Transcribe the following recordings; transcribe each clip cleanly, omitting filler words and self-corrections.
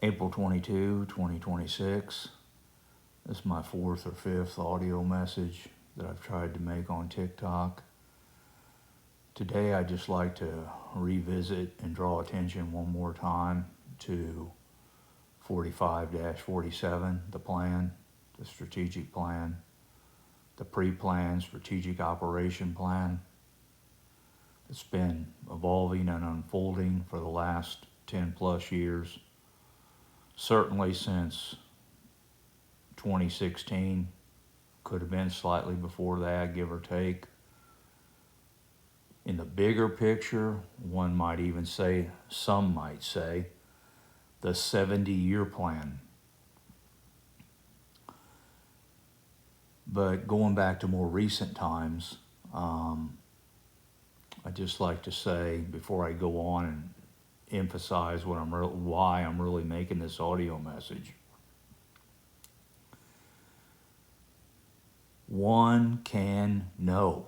April 22, 2026. This is my fourth or fifth audio message that I've tried to make on TikTok. Today I'd just like to revisit and draw attention one more time to 45-47, the plan, the strategic plan, the pre-plan strategic operation plan. It's been evolving and unfolding for the last 10 plus years, certainly since 2016, could have been slightly before that, give or take. In the bigger picture, one might even say, some might say, the 70-year plan. But going back to more recent times, I'd just like to say, before I go on and emphasize why I'm really making this audio message, one can know,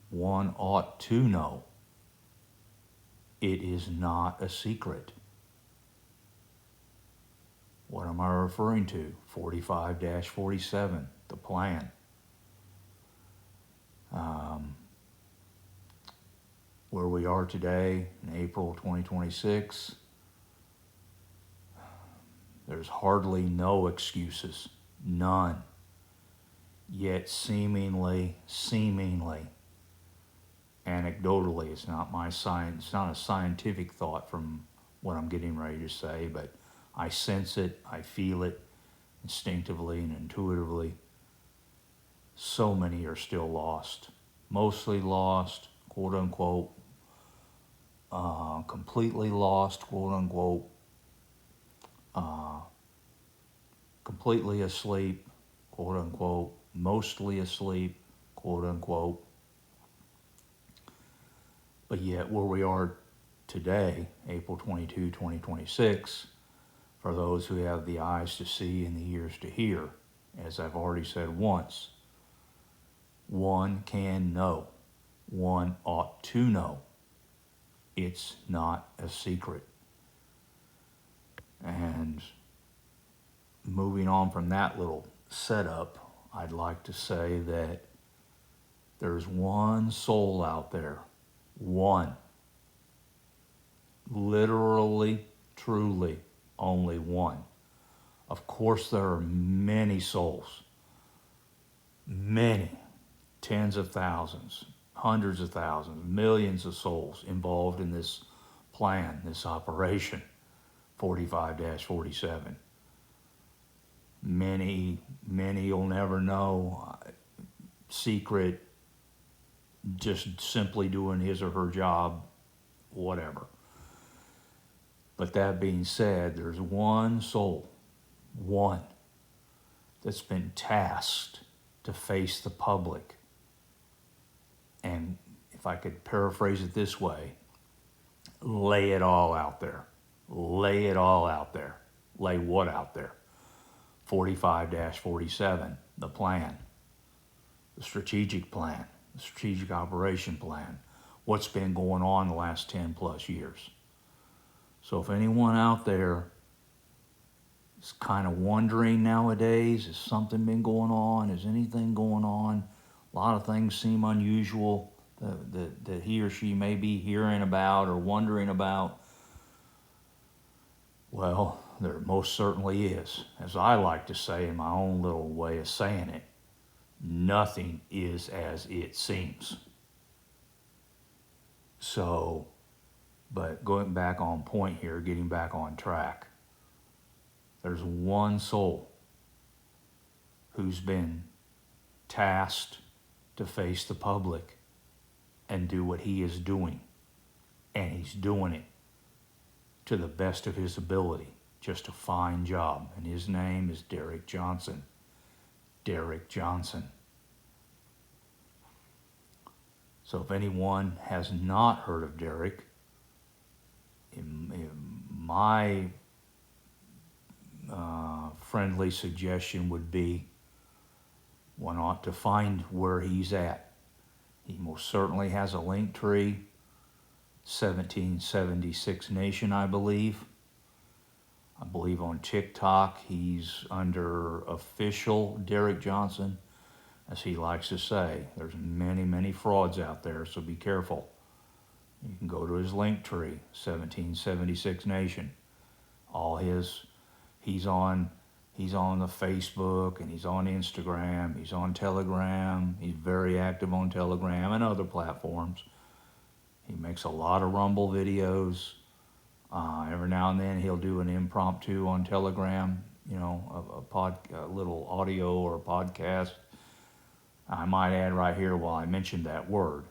one ought to know, it is not a secret. What am I referring to? 45-47, the plan. Where we are today in April 2026, there's hardly no excuses, none. Yet seemingly, anecdotally, it's not a scientific thought from what I'm getting ready to say, but I sense it, I feel it instinctively and intuitively. So many are still lost, mostly lost, quote unquote, completely lost, quote unquote, completely asleep, quote unquote, mostly asleep, quote unquote. But yet where we are today, April 22, 2026, for those who have the eyes to see and the ears to hear, as I've already said once, one can know, one ought to know, it's not a secret. And moving on from that little setup, I'd like to say that there's one soul out there, one, literally, truly, only one. Of course, there are many souls, many, tens of thousands, hundreds of thousands, millions of souls involved in this plan, this operation, 45-47. Many you'll never know, secret, just simply doing his or her job, whatever. But that being said, there's one soul, one, that's been tasked to face the public. And if I could paraphrase it this way, lay it all out there. Lay it all out there. Lay what out there? 45-47, the plan, the strategic plan, the strategic operation plan, what's been going on the last 10 plus years. So if anyone out there is kind of wondering nowadays, has something been going on? Is anything going on? A lot of things seem unusual that he or she may be hearing about or wondering about. Well, there most certainly is. As I like to say in my own little way of saying it, nothing is as it seems. So, but going back on point here, getting back on track, there's one soul who's been tasked to face the public and do what he is doing. And he's doing it to the best of his ability. Just a fine job. And his name is Derek Johnson. Derek Johnson. So if anyone has not heard of Derek, my friendly suggestion would be one ought to find where he's at. He most certainly has a Linktree, 1776 Nation, I believe. I believe on TikTok he's under official Derek Johnson, as he likes to say. There's many, many frauds out there, so be careful. You can go to his link tree, 1776 Nation. All his, he's on the Facebook, and he's on Instagram, he's on Telegram, he's very active on Telegram and other platforms. He makes a lot of Rumble videos. Every now and then he'll do an impromptu on Telegram, a little audio or a podcast. I might add right here while I mentioned that word,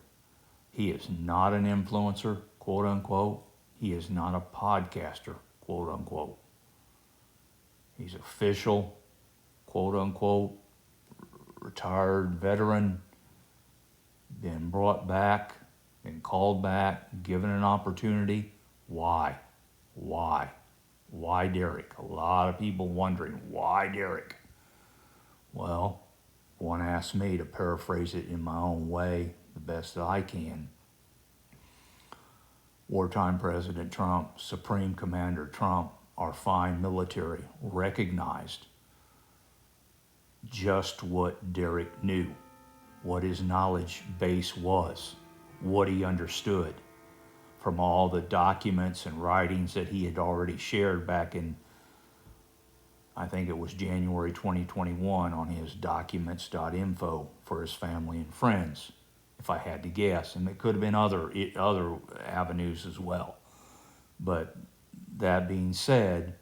he is not an influencer, quote unquote. He is not a podcaster, quote unquote. He's official, quote unquote, retired veteran, been brought back, been called back, given an opportunity. Why? Why? Why Derek? A lot of people wondering, why Derek? Well, one asked me to paraphrase it in my own way, the best that I can. Wartime President Trump, Supreme Commander Trump, our fine military recognized just what Derek knew, what his knowledge base was, what he understood from all the documents and writings that he had already shared back in, I think it was January 2021, on his documents.info for his family and friends, if I had to guess. And it could have been other avenues as well. But that being said,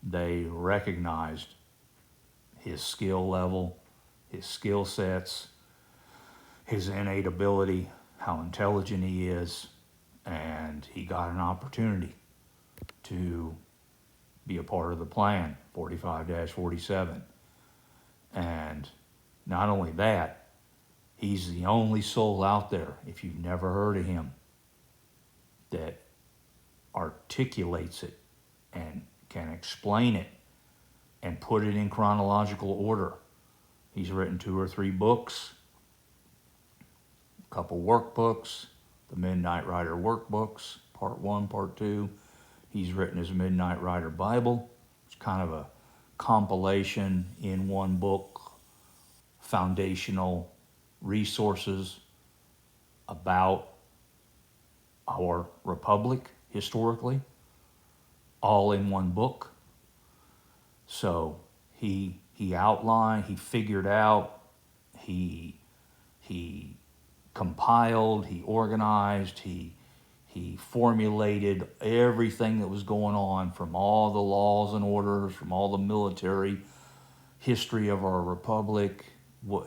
they recognized his skill level, his skill sets, his innate ability, how intelligent he is, and he got an opportunity to be a part of the plan, 45-47. And not only that, he's the only soul out there, if you've never heard of him, that articulates it and can explain it and put it in chronological order. He's written 2 or 3 books, a couple workbooks, the Midnight Rider workbooks, part 1, part 2. He's written his Midnight Rider Bible. It's kind of a compilation in one book, foundational resources about our republic historically, all in one book. So he outlined, he figured out, he compiled, he organized, he formulated everything that was going on, from all the laws and orders, from all the military history of our republic, what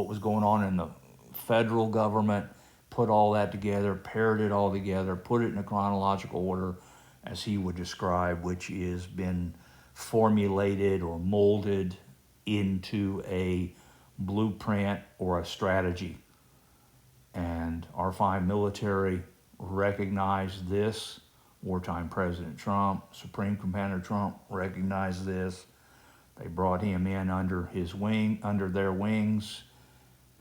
was going on in the federal government, put all that together, paired it all together, put it in a chronological order, as he would describe, which has been formulated or molded into a blueprint or a strategy. And our fine military recognized this. Wartime President Trump, Supreme Commander Trump recognized this. They brought him in under their wings,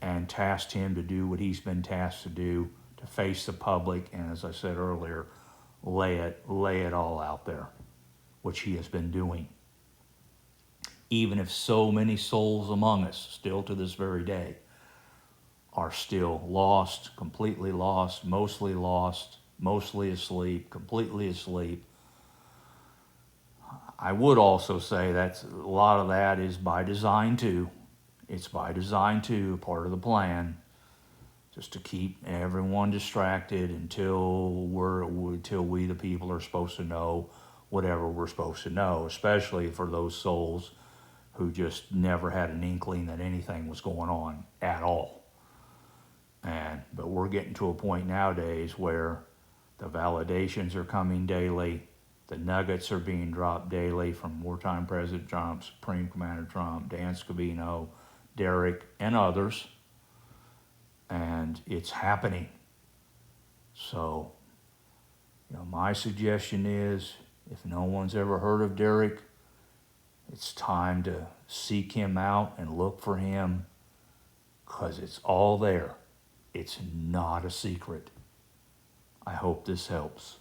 and tasked him to do what he's been tasked to do, to face the public, and as I said earlier, lay it all out there, which he has been doing. Even if so many souls among us, still to this very day, are still lost, completely lost, mostly asleep, completely asleep. I would also say that a lot of that is by design too. It's by design too, part of the plan, just to keep everyone distracted until we the people are supposed to know whatever we're supposed to know, especially for those souls who just never had an inkling that anything was going on at all. But we're getting to a point nowadays where the validations are coming daily, the nuggets are being dropped daily from Wartime President Trump, Supreme Commander Trump, Dan Scavino, Derek, and others, and it's happening. So, my suggestion is, if no one's ever heard of Derek, it's time to seek him out and look for him, because it's all there. It's not a secret. I hope this helps.